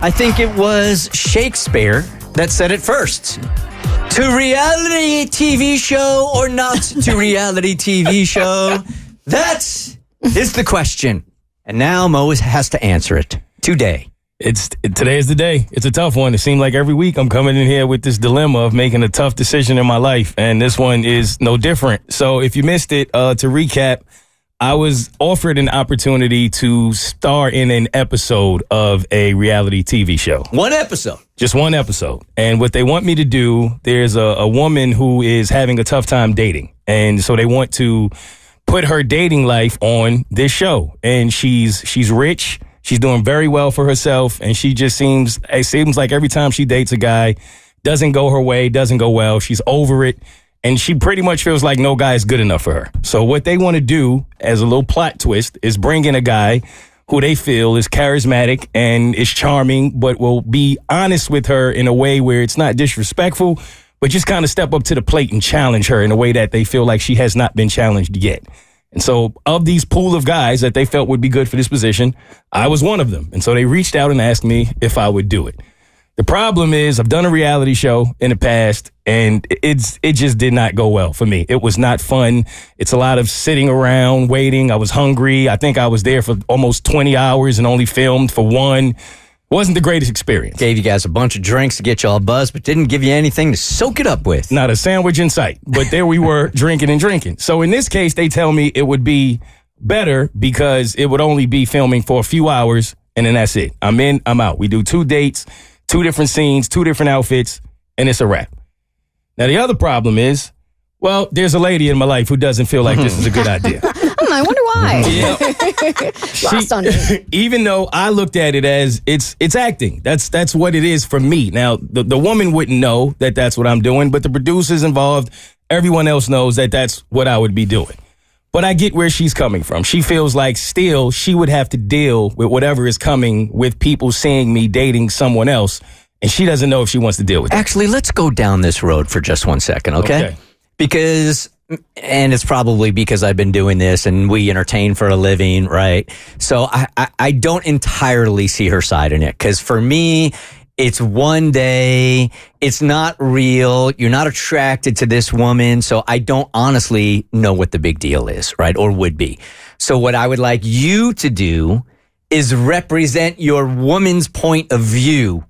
I think it was Shakespeare that said it first. To reality TV show or not to reality TV show? That is the question. And now Mo has to answer it today. Today is the day. It's a tough one. It seems like every week I'm coming in here with this dilemma of making a tough decision in my life, and this one is no different. So if you missed it, to recap, I was offered an opportunity to star in an episode of a reality TV show. One episode. Just one episode. And what they want me to do, there's a woman who is having a tough time dating. And so they want to put her dating life on this show. And she's rich. She's doing very well for herself. And it seems like every time she dates a guy, doesn't go her way, doesn't go well. She's over it. And she pretty much feels like no guy is good enough for her. So what they want to do as a little plot twist is bring in a guy who they feel is charismatic and is charming, but will be honest with her in a way where it's not disrespectful, but just kind of step up to the plate and challenge her in a way that they feel like she has not been challenged yet. And so of these pool of guys that they felt would be good for this position, I was one of them. And so they reached out and asked me if I would do it. The problem is I've done a reality show in the past, and it just did not go well for me. It was not fun. It's a lot of sitting around, waiting. I was hungry. I think I was there for almost 20 hours and only filmed for one. Wasn't the greatest experience. Gave you guys a bunch of drinks to get you all buzzed, but didn't give you anything to soak it up with. Not a sandwich in sight. But there we were drinking and drinking. So in this case, they tell me it would be better because it would only be filming for a few hours, and then that's it. I'm in, I'm out. We do 2 dates. 2 different scenes, 2 different outfits, and it's a wrap. Now, the other problem is, well, there's a lady in my life who doesn't feel like this is a good idea. I wonder why. Yeah. Lost on me. Even though I looked at it as it's acting. That's what it is for me. Now, the woman wouldn't know that that's what I'm doing, but the producers involved, everyone else knows that that's what I would be doing. But I get where she's coming from. She feels like still she would have to deal with whatever is coming with people seeing me dating someone else, and she doesn't know if she wants to deal with it. Actually, let's go down this road for just 1 second, okay? Because, and it's probably because I've been doing this and we entertain for a living, right? So I don't entirely see her side in it, because for me, it's one day, it's not real, you're not attracted to this woman, so I don't honestly know what the big deal is, right, or would be. So what I would like you to do is represent your woman's point of view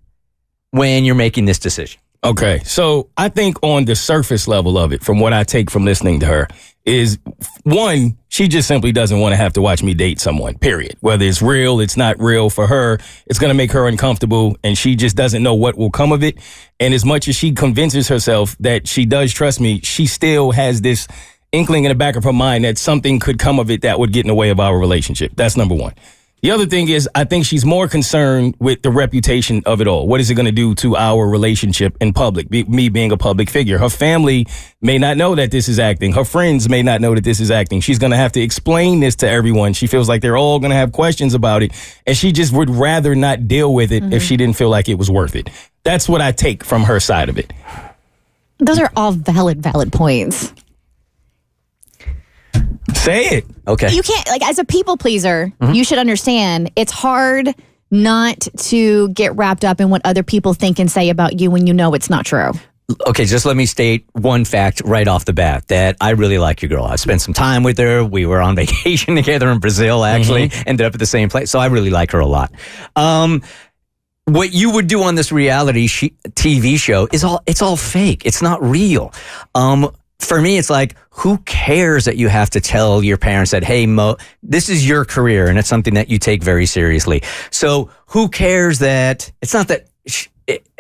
when you're making this decision. Okay, so I think on the surface level of it, from what I take from listening to her, is one, she just simply doesn't want to have to watch me date someone, period. Whether it's real, it's not real for her, it's going to make her uncomfortable, and she just doesn't know what will come of it. And as much as she convinces herself that she does trust me, she still has this inkling in the back of her mind that something could come of it that would get in the way of our relationship. That's number one. The other thing is, I think she's more concerned with the reputation of it all. What is it going to do to our relationship in public? Me being a public figure. Her family may not know that this is acting. Her friends may not know that this is acting. She's going to have to explain this to everyone. She feels like they're all going to have questions about it. And she just would rather not deal with it if she didn't feel like it was worth it. That's what I take from her side of it. Those are all valid points. Say it. Okay. You can't, like, as a people pleaser, you should understand it's hard not to get wrapped up in what other people think and say about you when you know it's not true. Okay, just let me state one fact right off the bat, that I really like your girl. I spent some time with her. We were on vacation together in Brazil, actually. Ended up at the same place. So I really like her a lot. What you would do on this reality TV show is it's all fake. It's not real. For me, it's like, who cares that you have to tell your parents that, hey, Mo, this is your career and it's something that you take very seriously. So who cares that it's not that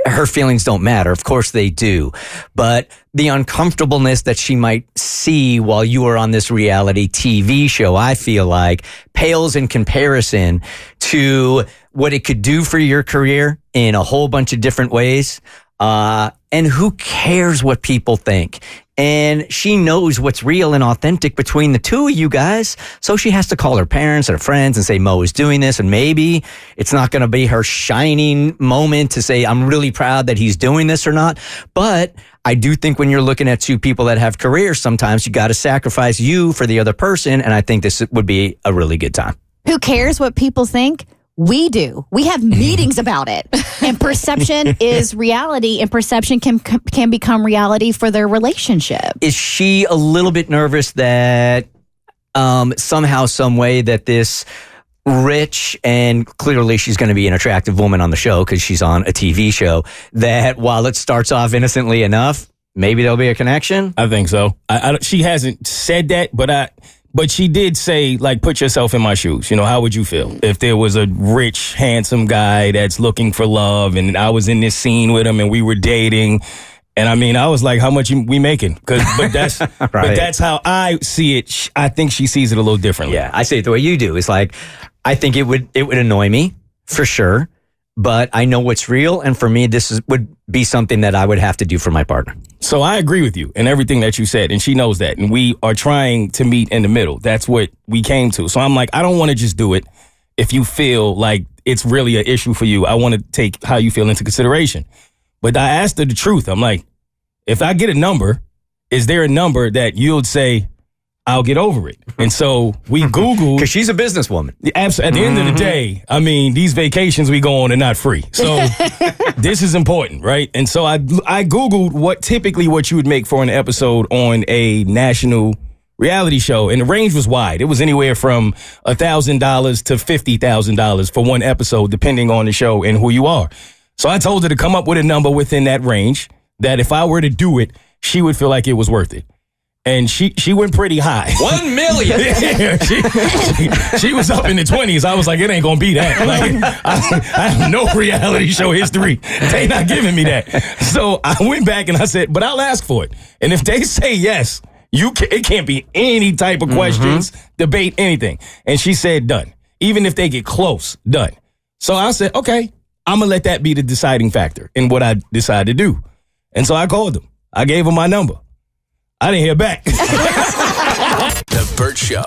her feelings don't matter. Of course they do. But the uncomfortableness that she might see while you are on this reality TV show, I feel like pales in comparison to what it could do for your career in a whole bunch of different ways. And who cares what people think? And she knows what's real and authentic between the two of you guys. So she has to call her parents and her friends and say, Mo is doing this. And maybe it's not going to be her shining moment to say, I'm really proud that he's doing this or not. But I do think when you're looking at two people that have careers, sometimes you got to sacrifice you for the other person. And I think this would be a really good time. Who cares what people think? We do. We have meetings about it. And perception is reality, and perception can become reality for their relationship. Is she a little bit nervous that somehow, some way that this rich, and clearly she's going to be an attractive woman on the show because she's on a TV show, that while it starts off innocently enough, maybe there'll be a connection? I think so. She hasn't said that, but she did say, like, put yourself in my shoes. You know, how would you feel if there was a rich, handsome guy that's looking for love and I was in this scene with him and we were dating? And I mean, I was like, how much we making? But that's right. But that's how I see it. I think she sees it a little differently. Yeah, I see it the way you do. It's like, I think it would annoy me for sure, but I know what's real. And for me, would be something that I would have to do for my partner. So I agree with you and everything that you said, and she knows that. And we are trying to meet in the middle. That's what we came to. So I'm like, I don't want to just do it if you feel like it's really an issue for you. I want to take how you feel into consideration. But I asked her the truth. I'm like, if I get a number, is there a number that you'll say, I'll get over it? And so we Googled. Because she's a businesswoman. At the end of the day, I mean, these vacations we go on are not free. So this is important, right? And so I Googled what you would make for an episode on a national reality show. And the range was wide. It was anywhere from $1,000 to $50,000 for one episode, depending on the show and who you are. So I told her to come up with a number within that range that if I were to do it, she would feel like it was worth it. And she went pretty high. $1 million. Yeah, she was up in the 20s. I was like, it ain't gonna be that. Like, I have no reality show history. They not giving me that. So I went back and I said, but I'll ask for it. And if they say yes, it can't be any type of questions, debate, anything. And she said, done. Even if they get close, done. So I said, okay, I'm gonna let that be the deciding factor in what I decide to do. And so I called them. I gave them my number. I didn't hear back. The Bert Show.